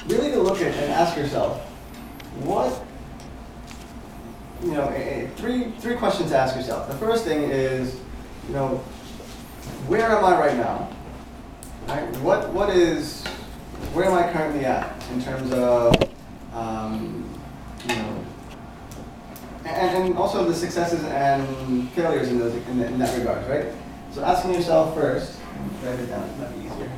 really to look at and ask yourself, what, three questions to ask yourself. The first thing is, where am I right now? Right? Where am I currently at in terms of, and also the successes and failures in that regard, right? So asking yourself first, write it down, it might be easier.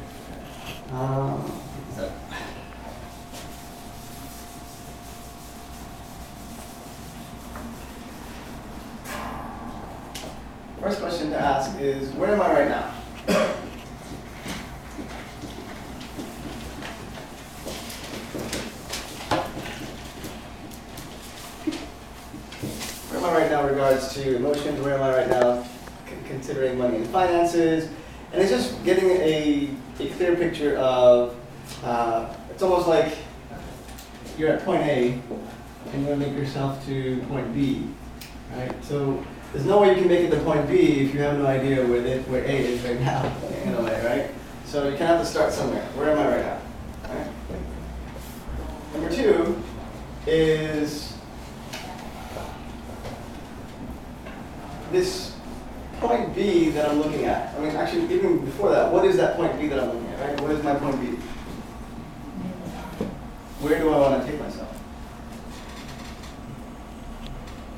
First question to ask is, where am I right now? Where am I right now in regards to emotions? Where am I right now considering money and finances? And it's just getting a clear picture of, it's almost like you're at point A and you want to make yourself to point B, right? So there's no way you can make it to point B if you have no idea where A is right now, in a way, right? So you kind of have to start somewhere. Where am I right now? Right? Number two is this point B that I'm looking at. I mean, actually, even before that, what is that point B that I'm looking at, right? What is my point B? Where do I want to take myself?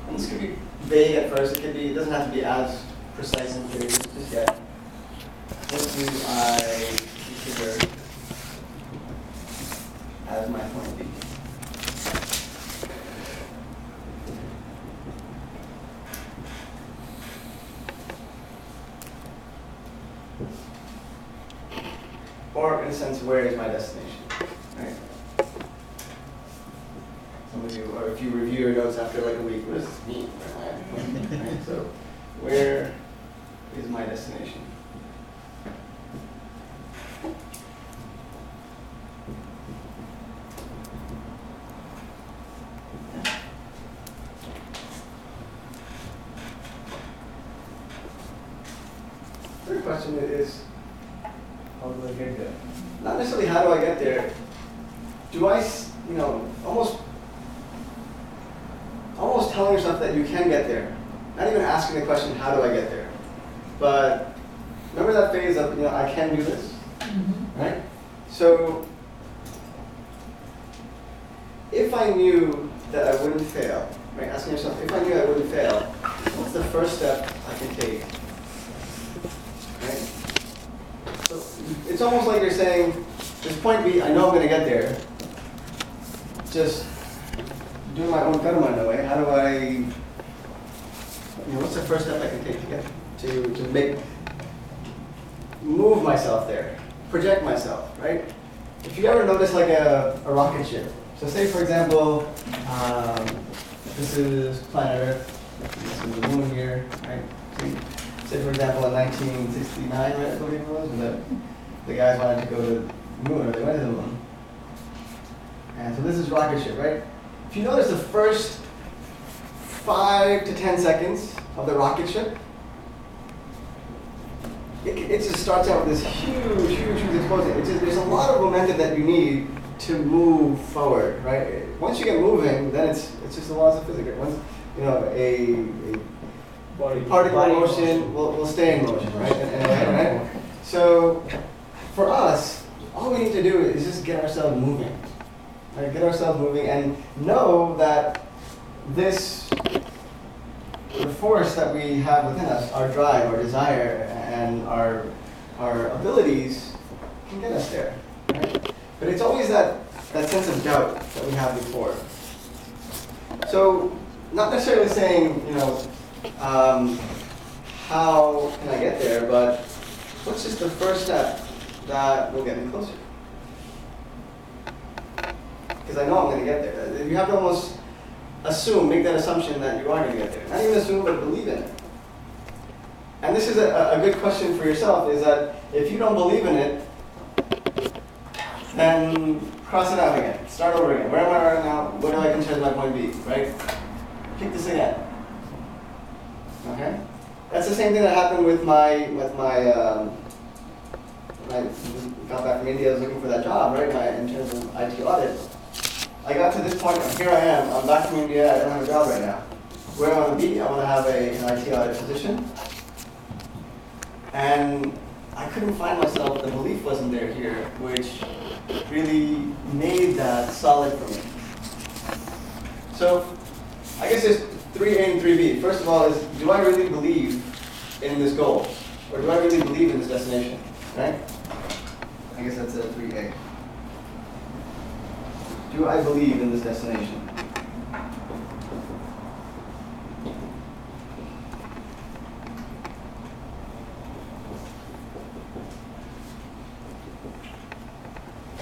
And this could be vague at first. It doesn't have to be as precise and clear just yet. What do I consider as my point B? Or in a sense, where is my destination? Right? Some of you, or if you review your notes after like a week, what does this mean? Right? So, where is my destination? Third question is, how do I get there? Not necessarily how do I get there. Do I, almost telling yourself that you can get there. Not even asking the question, how do I get there? But remember that phase of, I can do this, right? So if I knew that I wouldn't fail, right? Asking yourself, if I knew I wouldn't fail, what's the first step I can take? Right? So it's almost like you're saying, this point B, I know I'm going to get there. Just doing my own karma in a way. How do I, what's the first step I can take to get to move myself there, project myself, right? If you ever notice like a rocket ship. So say for example, this is planet Earth, this is the moon here, right? Say for example in 1969, right, I believe it was, the guys wanted to go to the moon, or they went to the moon. And so this is rocket ship, right? If you notice the first 5 to 10 seconds of the rocket ship, it just starts out with this huge explosion. There's a lot of momentum that you need to move forward, right? Once you get moving, then it's just the laws of physics. Once a particle in motion will stay in motion, right? Right? So for us, all we need to do is just get ourselves moving. Right? Get ourselves moving and know that the force that we have within us, our drive, our desire, and our abilities can get us there. Right? But it's always that sense of doubt that we have before. So not necessarily saying, how can I get there, but what's just the first step that will get me closer? Because I know I'm going to get there. You have to almost make that assumption that you are going to get there. Not even assume, but believe in it. And this is a good question for yourself, is that if you don't believe in it, then cross it out again. Start over again. Where am I right now? What do I consider my point B, right? Pick this again. Okay? That's the same thing that happened with my when I got back from India, I was looking for that job, right, in terms of IT audit. I got to this point, and here I am, I'm back from India, I don't have a job right now. Where I want to be, I want to have an IT audit position. And I couldn't find myself, the belief wasn't there here, which really made that solid for me. So, I guess there's 3A and 3B. First of all is, do I really believe in this goal? Or do I really believe in this destination, right? I guess that's a 3A. Do I believe in this destination?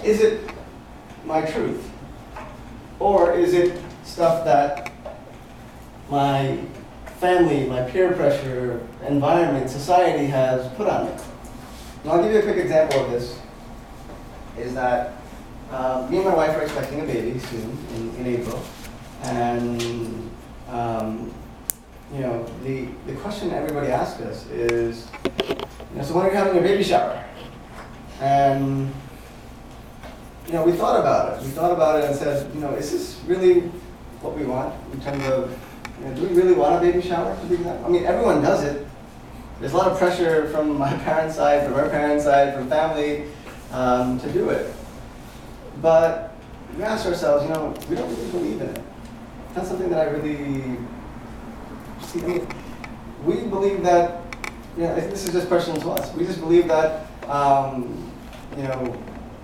Is it my truth? Or is it stuff that my family, my peer pressure, environment, society has put on me? And I'll give you a quick example of this, is that me and my wife are expecting a baby soon, in April. And you know, the question everybody asks us is, so when are you having your baby shower? And you know, we thought about it. We thought about it and said, is this really what we want in terms of, do we really want a baby shower? To be exact? I mean, everyone does it. There's a lot of pressure from my parents' side, from our parents' side, from family to do it. But we asked ourselves, we don't really believe in it. It's not something that I really see. I mean, we believe that, this is just personal to us. We just believe that,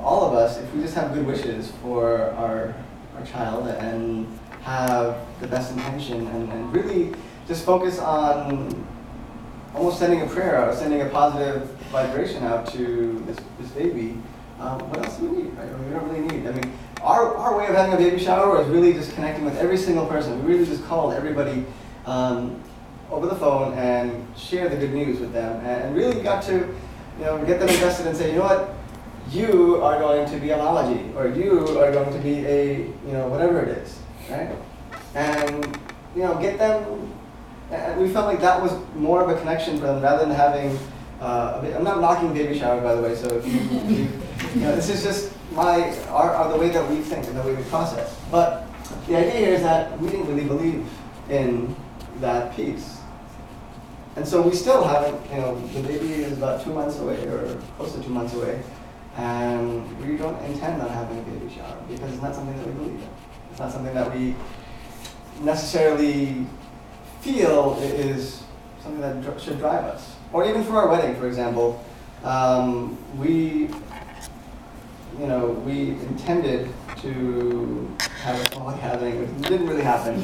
all of us, if we just have good wishes for our child and have the best intention and really just focus on almost sending a prayer out, sending a positive vibration out to this baby, what else do we need, right? We don't really need. I mean, our way of having a baby shower is really just connecting with every single person. We really just called everybody over the phone and share the good news with them, and really got to get them invested and say, you know what, you are going to be a Malaji, or you are going to be a, whatever it is, right? And, get them, and we felt like that was more of a connection for them rather than having, I'm not knocking baby shower, by the way, so if you this is just the way that we think and the way we process. But the idea here is that we didn't really believe in that piece. And so we still haven't, the baby is about 2 months away, or close to 2 months away. And we don't intend on having a baby shower because it's not something that we believe in. It's not something that we necessarily feel is something that should drive us. Or even for our wedding, for example, we intended to have a small gathering, which didn't really happen.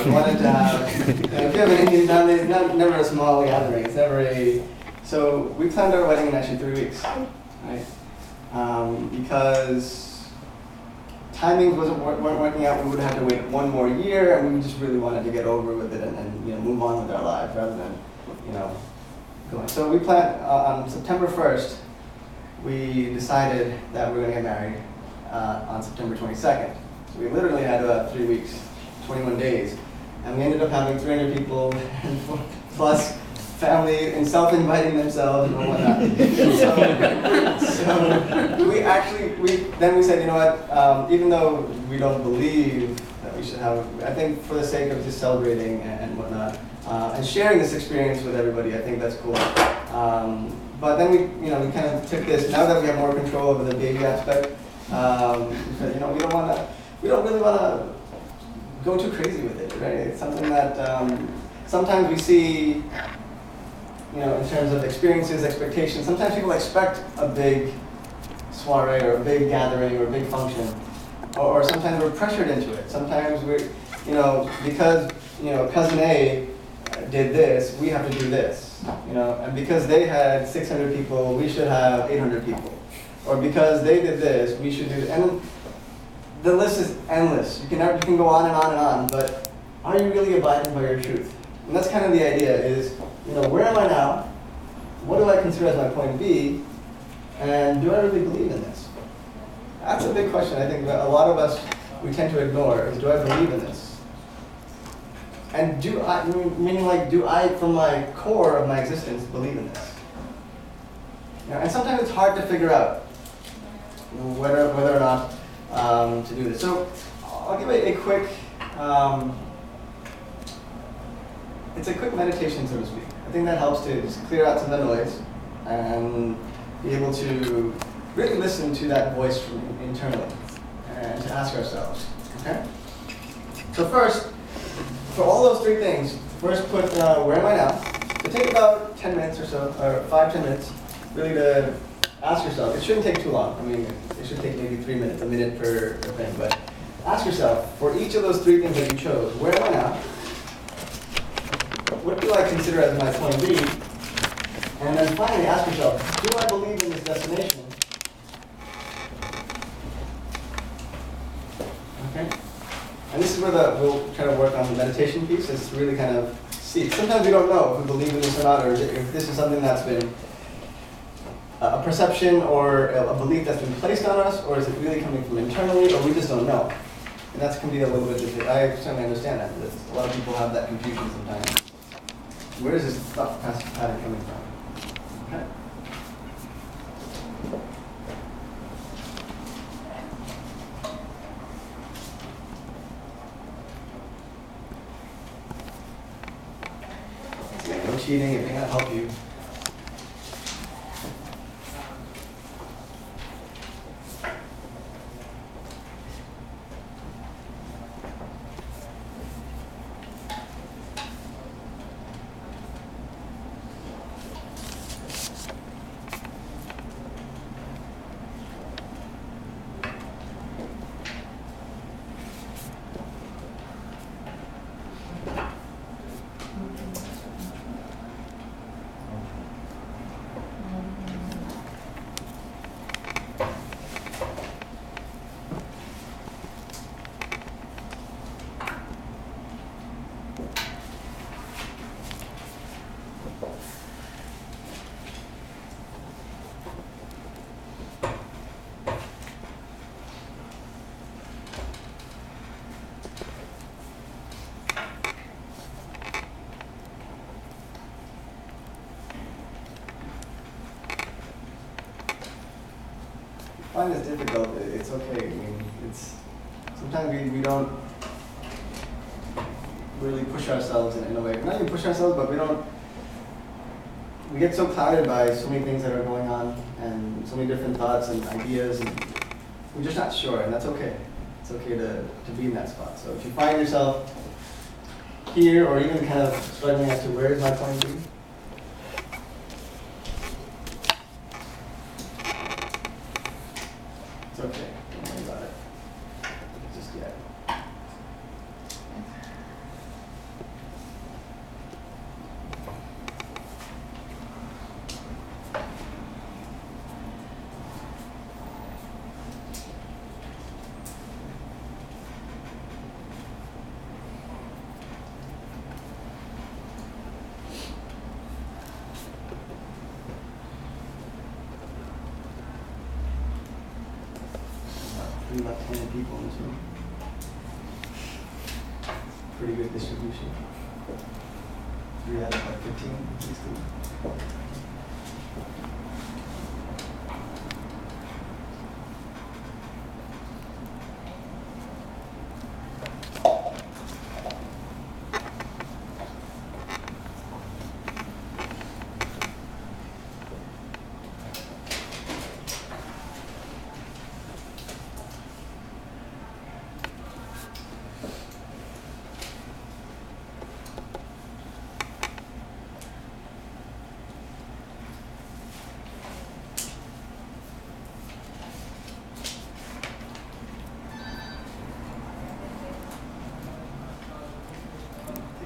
We wanted to have, if you have an Indian family, it's never a small gathering. It's never so we planned our wedding in actually 3 weeks, right? Because timings weren't working out, we would have to wait 1 more year, and we just really wanted to get over with it and move on with our lives rather than going. So we planned on September 1st. We decided that we were going to get married on September 22nd. So we literally had about 3 weeks, 21 days, and we ended up having 300 people plus family and self-inviting themselves and whatnot. So we said, you know what, even though we don't believe that we should have, I think for the sake of just celebrating and whatnot, and sharing this experience with everybody, I think that's cool. But then we kind of took this, now that we have more control over the baby aspect, we said, we don't really want to go too crazy with it, right? It's something that sometimes we see, in terms of experiences, expectations. Sometimes people expect a big soiree or a big gathering or a big function, or sometimes we're pressured into it. Sometimes we're, because cousin A did this, we have to do this, and because they had 600 people, we should have 800 people, or because they did this, we should do this. And the list is endless. You can go on and on and on, but are you really abiding by your truth? And that's kind of the idea is, where am I now? What do I consider as my point B? And do I really believe in this? That's a big question I think that a lot of us, we tend to ignore, is do I believe in this? And do I, from my core of my existence, believe in this? And sometimes it's hard to figure out whether or not to do this. So I'll give a quick, it's a quick meditation, so to speak. I think that helps to just clear out some of the noise and be able to really listen to that voice from internally and to ask ourselves, okay? So first, for all those three things, first put where am I now? So take about 10 minutes or so, or 5-10 minutes, really to ask yourself. It shouldn't take too long. I mean, it should take maybe 3 minutes, a minute per thing. But ask yourself, for each of those three things that you chose, where am I now? What do I consider as my point B? And then finally ask yourself, do I believe in this destination? Okay? And this is where we'll try to work on the meditation piece, is to really kind of see. Sometimes we don't know if we believe in this or not, or if this is something that's been a perception or a belief that's been placed on us, or is it really coming from internally, or we just don't know. And that can be a little bit difficult. I certainly understand that. A lot of people have that confusion sometimes. Where is this thought pattern coming from? Okay? No cheating, it may not help you. I find this difficult. It's okay. I mean, sometimes we don't really push ourselves in a way. Not even push ourselves, but we get so clouded by so many things that are going on and so many different thoughts and ideas, and we're just not sure, and that's okay. It's okay to be in that spot. So if you find yourself here, or even kind of struggling as to where is my point B, it's okay. Don't worry about it just yet. About 10 people in this room. Pretty good distribution. 3 out of like 15, 16.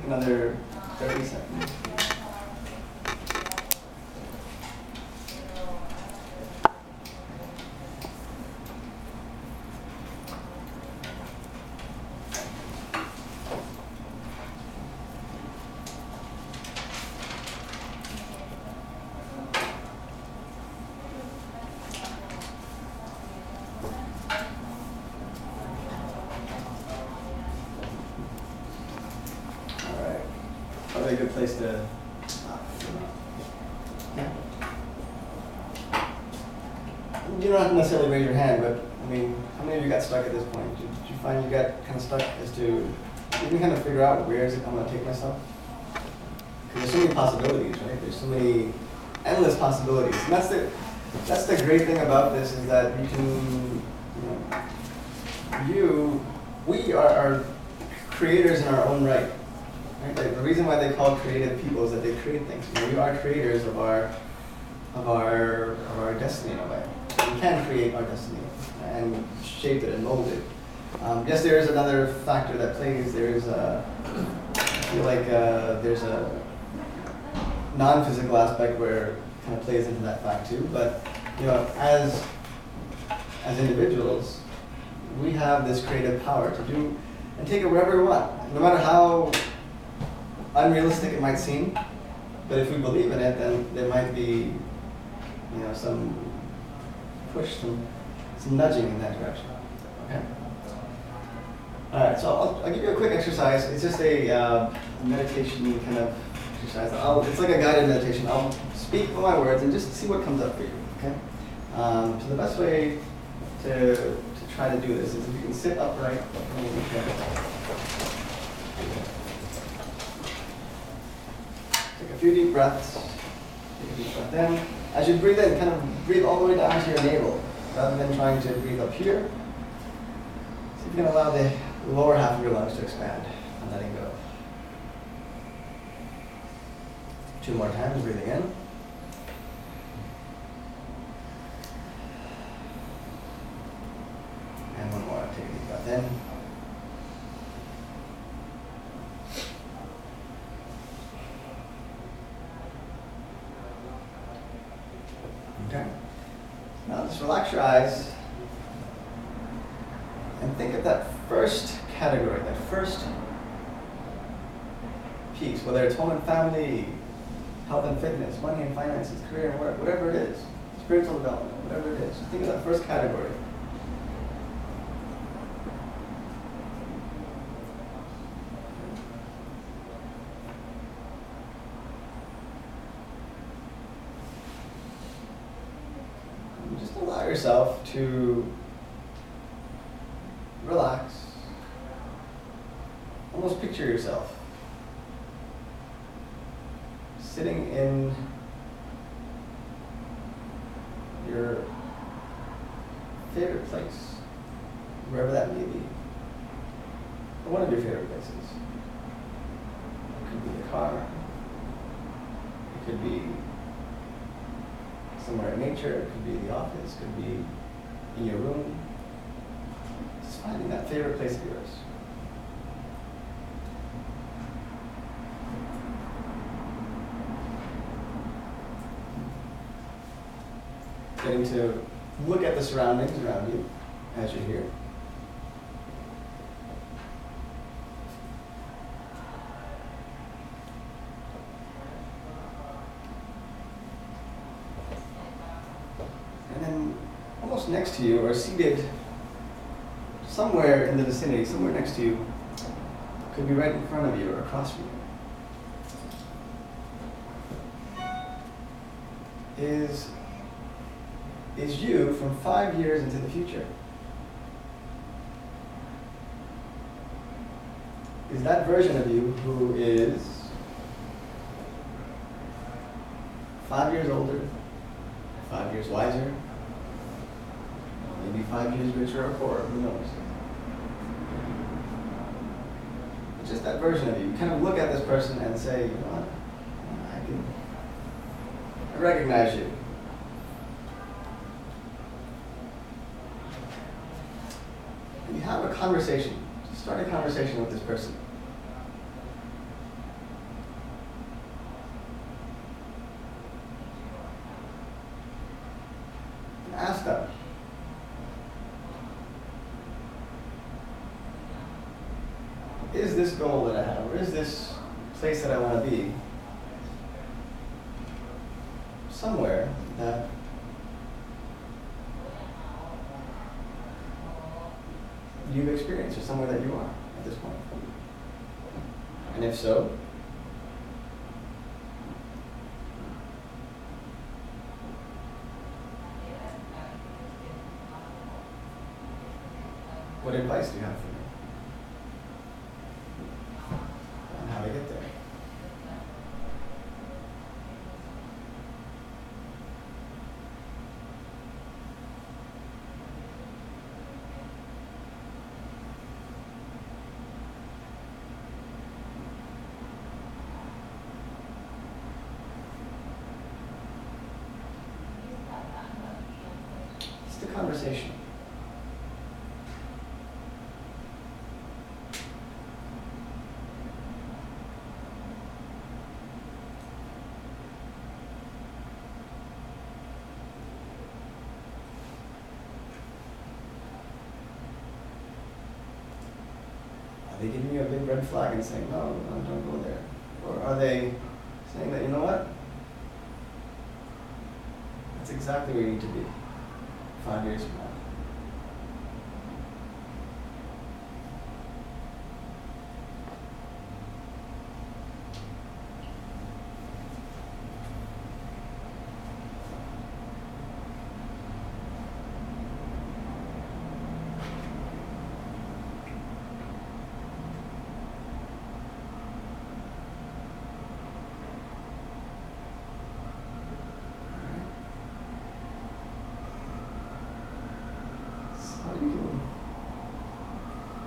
Another 30 seconds. Probably a good place to stop. Yeah. don't have to necessarily raise your hand, but I mean, how many of you got stuck at this point? Did you find you got kind of stuck as to, you can kind of figure out where is it I'm going to take myself? Because there's so many possibilities, right? There's so many endless possibilities. And that's the great thing about this is that you can, we are creators in our own right. Right? Like, the reason why they call creative people is that they create things. We are creators of our destiny in a way. We can create our destiny and shape it and mold it. Yes, there is another factor that plays. I feel like there's a non-physical aspect where it kind of plays into that fact too. But as individuals, we have this creative power to do and take it wherever we want, no matter how unrealistic it might seem. But if we believe in it, then there might be some push, some nudging in that direction. Okay. All right. So I'll give you a quick exercise. It's just a meditation kind of exercise. It's like a guided meditation. I'll speak my words and just see what comes up for you. Okay. So the best way to try to do this is if you can sit upright. Take a few deep breaths. Take a deep breath in. As you breathe in, kind of breathe all the way down to your navel, rather than trying to breathe up here. See if you can allow the lower half of your lungs to expand and letting go. 2 more times, breathing in. And 1 more. Take a deep breath in. Okay. Now just relax your eyes and think of that first category, that first piece, whether it's home and family, health and fitness, money and finances, career and work, whatever it is, spiritual development, whatever it is. Just think of that first category. Just allow yourself to relax. Almost picture yourself sitting in your favorite place, wherever that may be, or one of your favorite places. It could be the car, it could be somewhere in nature, it could be the office, it could be in your room. Just finding that favorite place of yours. Getting to look at the surroundings around you as you're here. And then almost next to you, or seated somewhere in the vicinity, somewhere next to you, could be right in front of you or across from you, is you from 5 years into the future. Is that version of you who is 5 years older, 5 years wiser, maybe 5 years richer or poorer, who knows? It's just that version of you. You kind of look at this person and say, you know what, I recognize you. And you have a conversation. Start a conversation with this person. And ask them, is this goal that I have, or is this place that I want to be somewhere that you've experienced, or somewhere that you are at this point? And if so, what advice do you have for me on how to get there? It's the conversation. Are they giving you a big red flag and saying, no, no, don't go there? Or are they saying that, you know what? That's exactly where you need to be 5 years from now. You can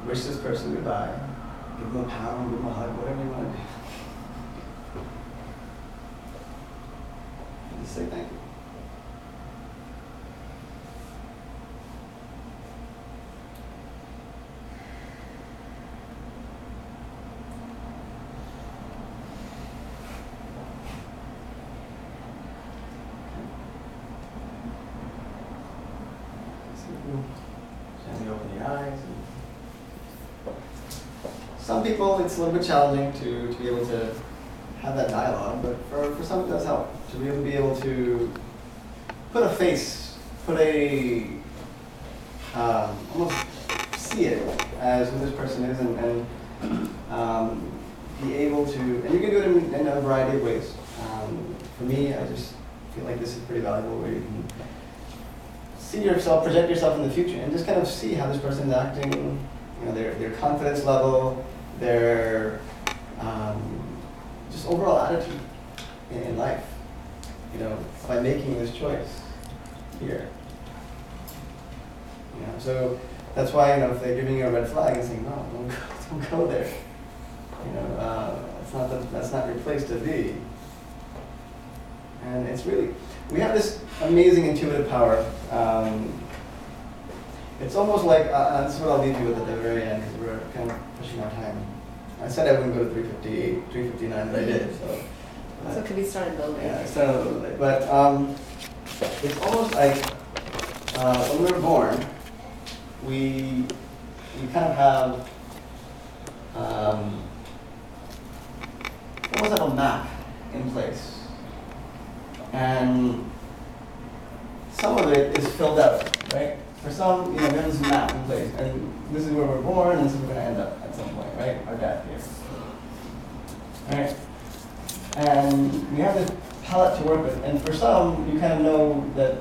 wish this person goodbye, give them a pound, give them a hug, whatever you want to do. And just say thank you. Gently open the eyes. Some people, it's a little bit challenging to be able to have that dialogue, but for some it does help to really be able to put a face, put a, almost see it as who this person is, and be able to, and you can do it in a variety of ways. For me, I just feel like this is pretty valuable, where you can see yourself, project yourself in the future, and just kind of see how this person is acting, you know, their confidence level, their just overall attitude in life, you know, by making this choice here. You know, so that's why, you know, if they're giving you a red flag and saying, no, don't go there, you know, that's not your place to be. And it's really, we have this amazing intuitive power. It's almost like, this is what I'll leave you with at the very end, because we're kind of pushing our time. I said I wouldn't go to 358, 359, but I did. So could we start building? Yeah, I started a little late. But it's almost like when we were born, we kind of have almost have a map in place. And some of it is filled out, right? For some, you know, we have this map in place, and this is where we're born, and this is where we're going to end up at some point, right? Our death here. Right? And we have this palette to work with, and for some, you kind of know that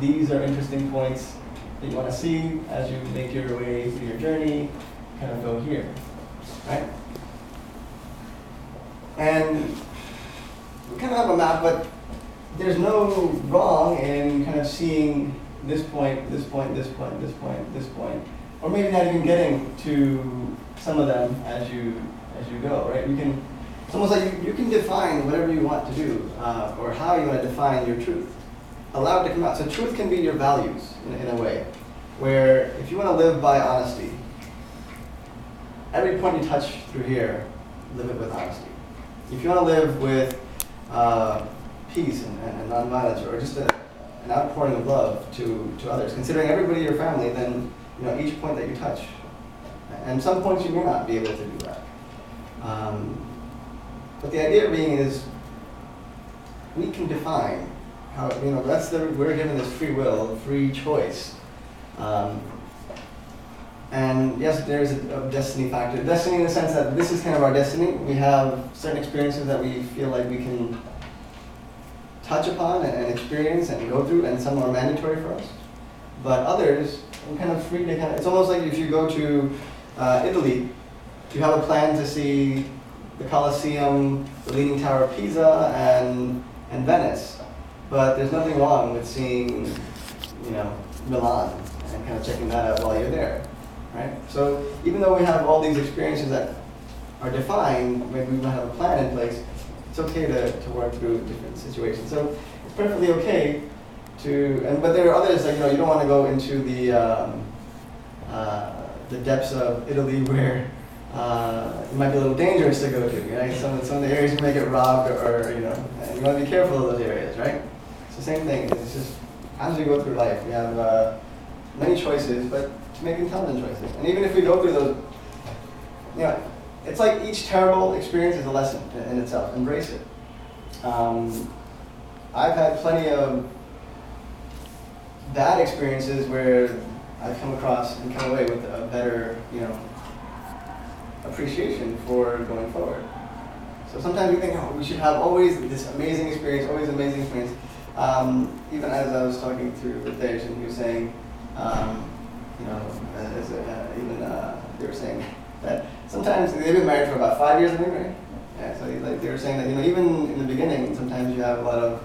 these are interesting points that you want to see as you make your way through your journey, kind of go here, right? And we kind of have a map, but there's no wrong in kind of seeing this point, this point, this point, this point, this point, or maybe not even getting to some of them as you go, right? It's almost like you can define whatever you want to do, or how you want to define your truth. Allow it to come out. So truth can be your values in a way, where if you want to live by honesty, every point you touch through here, live it with honesty. If you want to live with peace and nonviolence, or just an outpouring of love to others, considering everybody your family, then you know each point that you touch. And some points you may not be able to do that. But the idea being is we can define how, you know, we're given this free will, free choice. And yes, there's a destiny factor. Destiny in the sense that this is kind of our destiny. We have certain experiences that we feel like we can touch upon and experience and go through, and some are mandatory for us. But others, I'm kind of free to it's almost like if you go to Italy, you have a plan to see the Colosseum, the Leaning Tower of Pisa, and Venice. But there's nothing wrong with seeing, Milan and kind of checking that out while you're there, right? So even though we have all these experiences that are defined, maybe we might have a plan in place, it's okay to work through different situations. So it's perfectly okay but there are others, like, you don't want to go into the depths of Italy where it might be a little dangerous to go to, right? Some of the areas you might get robbed or and you want to be careful of those areas, right? It's the same thing. It's just, as we go through life, we have many choices, but to make intelligent choices. And even if we go through those, it's like each terrible experience is a lesson in itself. Embrace it. I've had plenty of bad experiences where I've come across and come away with a better, appreciation for going forward. So sometimes we think, we should have always this amazing experience, always amazing experience. Even as I was talking to Mitesh, and he was saying, they were saying that sometimes they've been married for about 5 years, I think, right? Yeah. So they were saying that even in the beginning, sometimes you have a lot of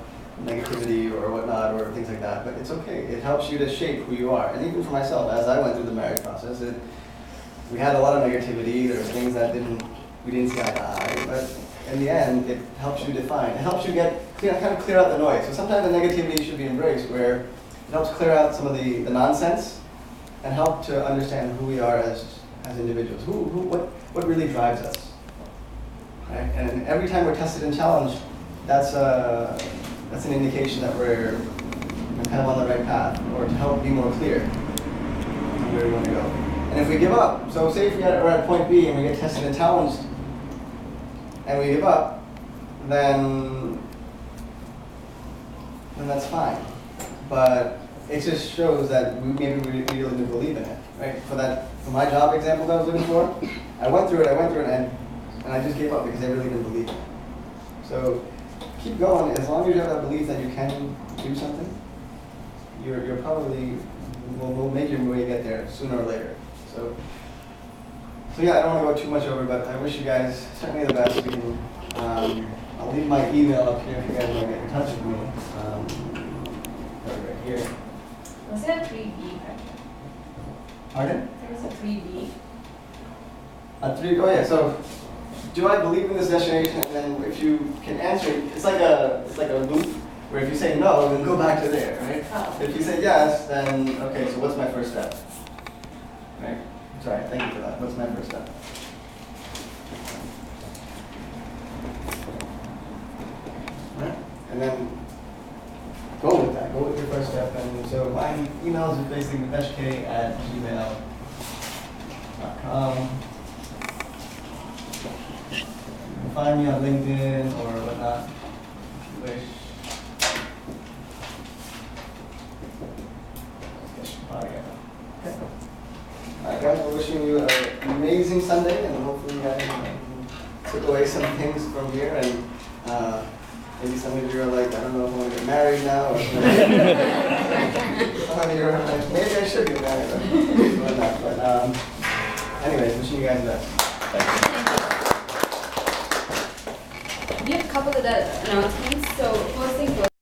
negativity or whatnot or things like that, but it's okay. It helps you to shape who you are. And even for myself, as I went through the marriage process, we had a lot of negativity. There were things that we didn't see eye to eye, but in the end, it helps you define. It helps you kind of clear out the noise. So sometimes the negativity should be embraced, where it helps clear out some of the nonsense and help to understand who we are as individuals. What really drives us, right? And every time we're tested and challenged, that's an indication that we're kind of on the right path, or to help be more clear on where we want to go. And if we give up, so say if we're at point B and we get tested and challenged, and we give up, then that's fine. But it just shows that maybe we really didn't believe in it, right? For my job example that I was looking for, I went through it, and I just gave up because I really didn't believe it. So keep going. As long as you have that belief that you can do something, you're probably will make your way get there sooner or later. So yeah, I don't want to go too much over, but I wish you guys certainly the best. I'll leave my email up here if you guys want to get in touch with me. Right here. Was there a 3B? Pardon? There was a 3B. Oh yeah. So, do I believe in this destination? And then if you can answer, it's like a loop where if you say no, then go back to there, right? Oh. If you say yes, then okay. So what's my first step? Right. Sorry. Thank you for that. What's my first step? Right. And then go with that. Go with your first step. And so my emails are basically miteshk@gmail.com. Find me on LinkedIn or whatnot, if you wish. Kapadia. Okay. All right, guys, we're wishing you an amazing Sunday, and hopefully you guys took away some things from here. And maybe some of you are like, I don't know if I want to get married now, or some of you are like, maybe I should get married, or whatnot. But anyways, wishing you guys the best. Thank you. We have a couple of announcements. So first thing first.